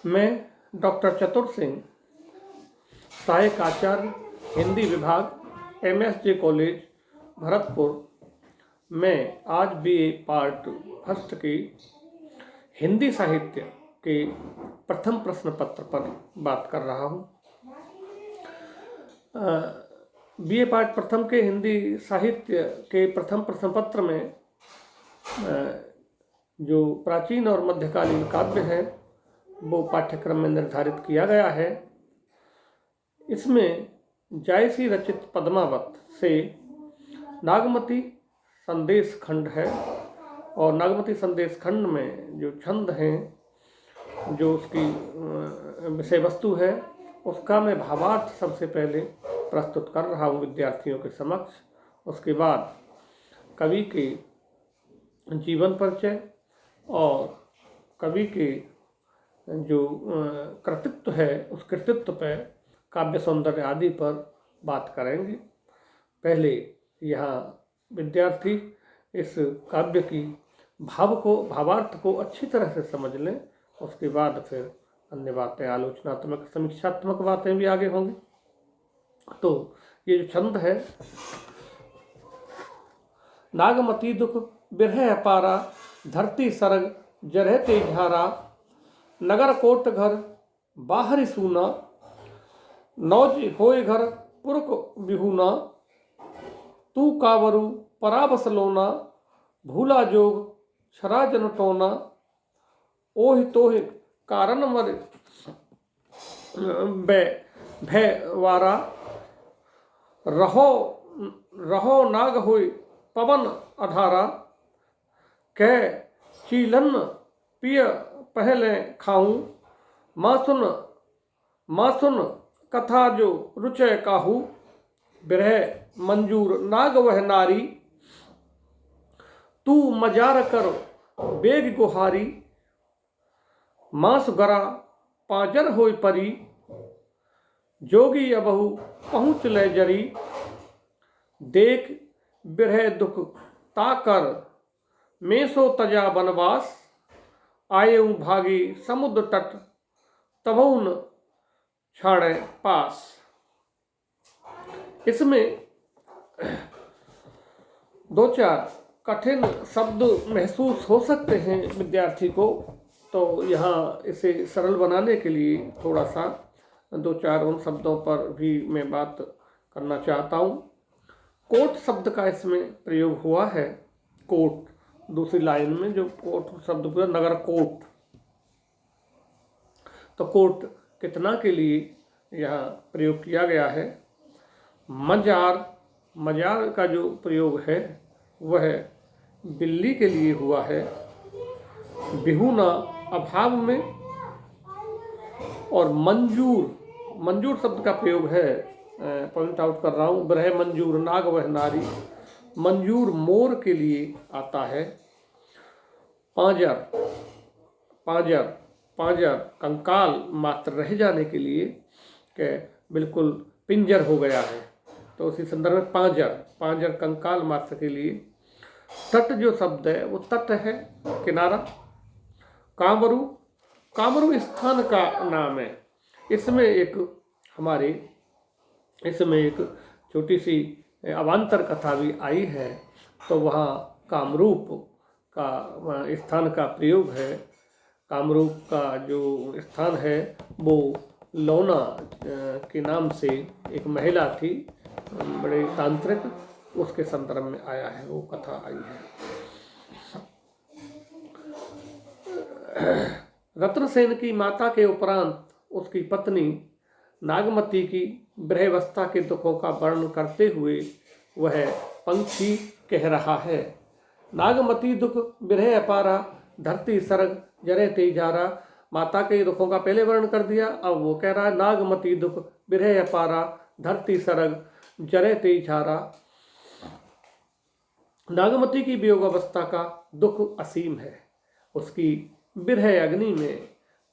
मैं डॉक्टर चतुर सिंह, सहायक आचार्य हिंदी विभाग, MSJ कॉलेज भरतपुर में आज BA पार्ट फर्स्ट की हिंदी साहित्य के प्रथम प्रश्न पत्र पर बात कर रहा हूँ। BA पार्ट प्रथम के हिंदी साहित्य के प्रथम प्रश्न पत्र में जो प्राचीन और मध्यकालीन काव्य है वो पाठ्यक्रम में निर्धारित किया गया है। इसमें जायसी रचित पद्मावत से नागमती संदेश खंड है और नागमती संदेश खंड में जो छंद हैं, जो उसकी विषय वस्तु है, उसका मैं भावार्थ सबसे पहले प्रस्तुत कर रहा हूँ विद्यार्थियों के समक्ष। उसके बाद कवि के जीवन परिचय और कवि के जो कृतित्व है उस कृतित्व पर, काव्य सौंदर्य आदि पर बात करेंगे। पहले यहाँ विद्यार्थी इस काव्य की भावार्थ को अच्छी तरह से समझ लें। उसके बाद फिर अन्य बातें, आलोचनात्मक समीक्षात्मक बातें भी आगे होंगी। तो ये जो छंद है, नागमती दुख बिरह अपारा, धरती सरग जरह तेझारा, नगर कोट घर बाहरी सूना, नौज होए घर पुरक बिहुना, तू कावरू पराबस लोना, भूला जोग छरा जन टोना, ओहि तोहि कारण मर भय वारा, रहो नाग होय पवन अधारा, कह चीलन पिय पहले खाऊं, माँ सुन कथा जो रुचय काहू, बिरह मंजूर नाग वह नारी, तू मजार कर बेग गुहारी, मांस गरा पाजर होय परी, जोगी अबहु पहुँच ले जरी, देख बिरह दुख ताकर मेसो तजा बनवास, आयु भागी समुद्र तट तबउन छाड़े पास। इसमें दो चार कठिन शब्द महसूस हो सकते हैं विद्यार्थी को, तो यहाँ इसे सरल बनाने के लिए थोड़ा सा दो चार उन शब्दों पर भी मैं बात करना चाहता हूँ। कोट शब्द का इसमें प्रयोग हुआ है। कोट, दूसरी लाइन में जो कोट शब्द पूरा, नगर कोट, तो कोट कितना के लिए यहाँ प्रयोग किया गया है। मजार का जो प्रयोग है वह बिल्ली के लिए हुआ है। बिहुना अभाव में, और मंजूर शब्द का प्रयोग है, पॉइंट आउट कर रहा हूँ, बिरह मंजूर नाग वह नारी, मंजूर मोर के लिए आता है। पांजर कंकाल मात्र रह जाने के लिए, के बिल्कुल पिंजर हो गया है, तो उसी संदर्भ में पांजर कंकाल मात्र के लिए। तट जो शब्द है वो तट है, किनारा। कामरू स्थान का नाम है। इसमें एक छोटी सी अवान्तर कथा भी आई है, तो वहाँ कामरूप का स्थान का प्रयोग है। कामरूप का जो स्थान है वो लौना के नाम से एक महिला थी, बड़े तांत्रिक, उसके संदर्भ में आया है, वो कथा आई है। रत्नसेन की माता के उपरांत उसकी पत्नी नागमती की ब्रह्मवस्था के दुखों का वर्णन करते हुए वह पंक्ति कह रहा है। नागमती दुख बिरह अपारा, धरती सरग जरे तेजारा। माता के दुखों का पहले वर्णन कर दिया, अब वो कह रहा है नागमती दुख बिरह अपारा, धरती सरग जरे तेजारा। नागमती की वियोग अवस्था का दुख असीम है। उसकी बिरह अग्नि में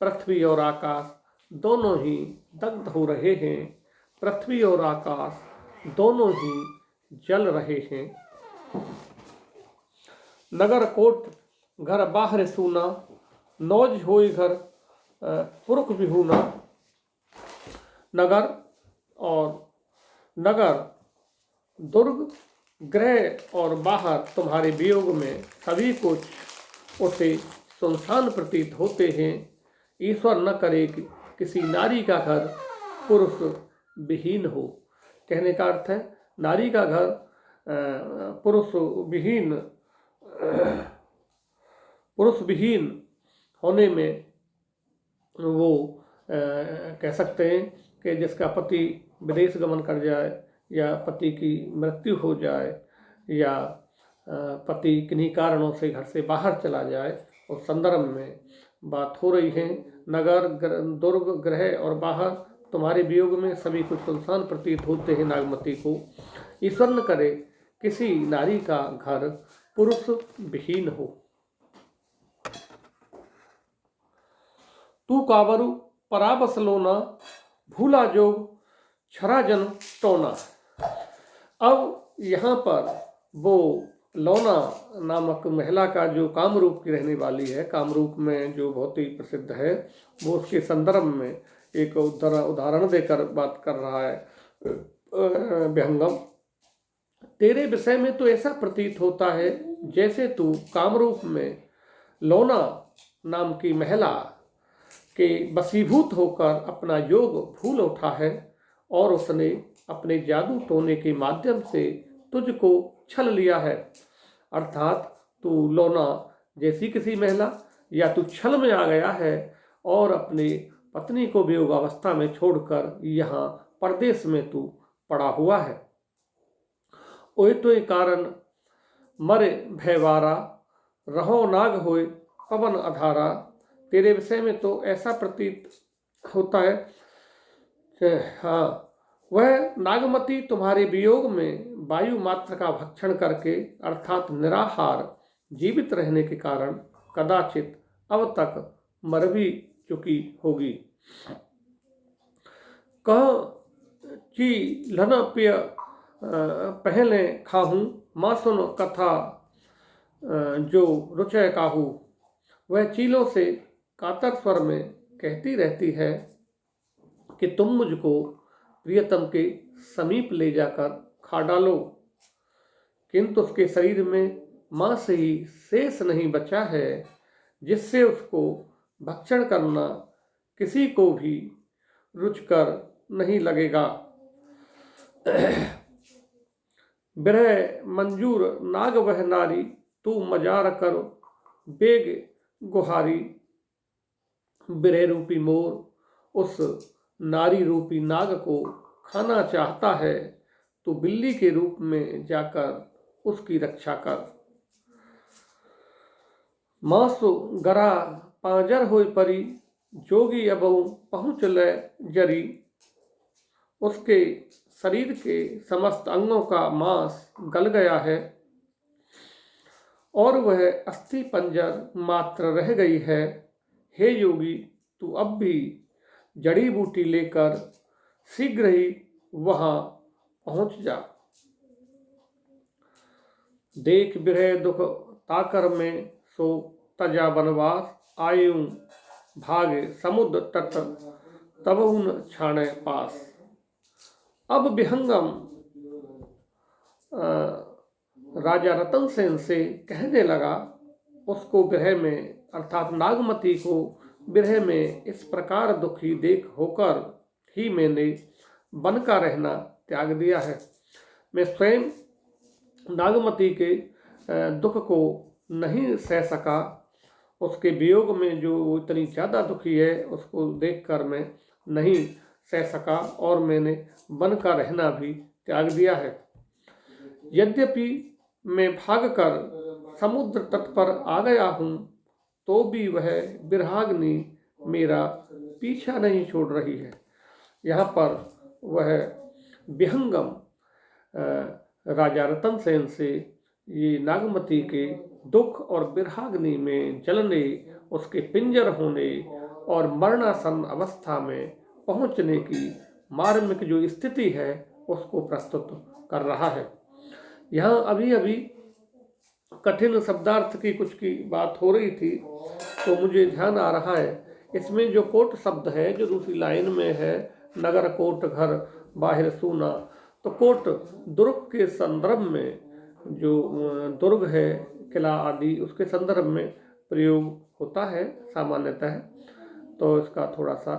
पृथ्वी और आकाश दोनों ही दग्ध हो रहे हैं। पृथ्वी और आकाश दोनों ही जल रहे हैं। नगर कोट घर बाहर सूना, नौज होई घर पुरुष विहूना नगर और नगर दुर्ग गृह और बाहर तुम्हारे वियोग में सभी कुछ उसे सुनसान प्रतीत होते हैं। ईश्वर न करे कि किसी नारी का घर पुरुष विहीन हो। कहने का अर्थ है नारी का घर पुरुष विहीन होने में वो कह सकते हैं कि जिसका पति विदेश गमन कर जाए या पति की मृत्यु हो जाए या पति किन्हीं कारणों से घर से बाहर चला जाए, उस संदर्भ में बात हो रही है। नगर दुर्ग गृह और बाहर तुम्हारे वियोग में सभी कुछ सुनसान प्रतीत होते हैं नागमती को। ईश्वर न करे किसी नारी का घर पुरुष विहीन हो। तू कावरु पराबस लोना भूला जोग छराजन टोना। अब यहाँ पर वो लोना नामक महिला का जो कामरूप की रहने वाली है, कामरूप में जो बहुत ही प्रसिद्ध है, वो उसके संदर्भ में एक उदाहरण देकर बात कर रहा है विहंगम। तेरे विषय में तो ऐसा प्रतीत होता है जैसे तू कामरूप में लोना नाम की महिला के वशीभूत होकर अपना योग भूल उठा है और उसने अपने जादू टोने के माध्यम से तुझको छल लिया है। अर्थात तू लोना जैसी किसी महिला या तू छल में आ गया है और अपने पत्नी को वियोग अवस्था में छोड़कर यहाँ परदेश में तू पड़ा हुआ है। ओए तो कारण मरे भयवारा रहो नाग होए पवन अधारा। तेरे विषय में तो ऐसा प्रतीत होता है हाँ, वह नागमती तुम्हारे वियोग में वायु मात्र का भक्षण करके अर्थात निराहार जीवित रहने के कारण कदाचित अब तक मर भी चुकी होगी। कह कि लन पिय पहले खाहूँ माँ सुन कथा जो रुचय काहू। वह चीलों से कातर स्वर में कहती रहती है कि तुम मुझको प्रियतम के समीप ले जाकर खा डालो, किंतु उसके शरीर में मांस ही शेष नहीं बचा है जिससे उसको भक्षण करना किसी को भी रुचकर नहीं लगेगा। विरह मंजूर नाग वह नारी तू मजार कर बेग गुहारी। विरह रूपी मोर उस नारी रूपी नाग को खाना चाहता है, तो बिल्ली के रूप में जाकर उसकी रक्षा कर। मासु गरा पांजर होई परी जोगी अबहु पहुँच ले जरी। उसके शरीर के समस्त अंगों का मांस गल गया है और वह अस्थि पंजर मात्र रह गई है। हे योगी, तू अब भी जड़ी बूटी लेकर शीघ्र ही वहां पहुंच जा। देख विरह दुख ताकर में सो तजा बनवास आयूं भागे समुद्र तट तबहुन छाने पास। अब विहंगम राजा रतन सेन से कहने लगा, उसको विरह में अर्थात नागमती को विरह में इस प्रकार दुखी देख होकर ही मैंने वन का रहना त्याग दिया है। मैं स्वयं नागमती के दुख को नहीं सह सका। उसके वियोग में जो इतनी ज़्यादा दुखी है उसको देखकर मैं नहीं सह सका और मैंने वन का रहना भी त्याग दिया है। यद्यपि मैं भागकर समुद्र तट पर आ गया हूँ तो भी वह विरहाग्नि मेरा पीछा नहीं छोड़ रही है। यहाँ पर वह विहंगम राजा रतन सेन से ये नागमती के दुख और विरहाग्नि में जलने, उसके पिंजर होने और मरणासन अवस्था में पहुँचने की मार्मिक जो स्थिति है उसको प्रस्तुत कर रहा है। यहाँ अभी अभी कठिन शब्दार्थ की कुछ की बात हो रही थी तो मुझे ध्यान आ रहा है इसमें जो कोट शब्द है जो दूसरी लाइन में है, नगर कोट घर बाहिर सूना, तो कोट दुर्ग के संदर्भ में, जो दुर्ग है किला आदि, उसके संदर्भ में प्रयोग होता है सामान्यतः। तो इसका थोड़ा सा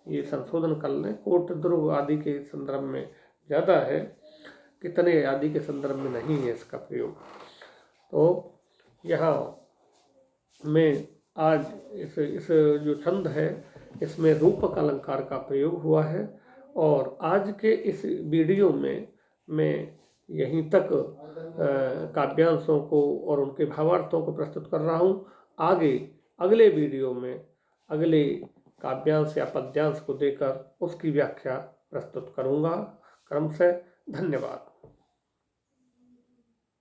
ये संशोधन कर लें, कोट दुर्ग आदि के संदर्भ में ज़्यादा है, कितने आदि के संदर्भ में नहीं है इसका प्रयोग। तो यहाँ में आज इस जो छंद है इसमें रूपक अलंकार का प्रयोग हुआ है। और आज के इस वीडियो में मैं यहीं तक काव्यांशों को और उनके भावार्थों को प्रस्तुत कर रहा हूँ। आगे अगले वीडियो में अगले काव्यांश या पद्यांश को देकर उसकी व्याख्या प्रस्तुत करूँगा। क्रमशः धन्यवाद।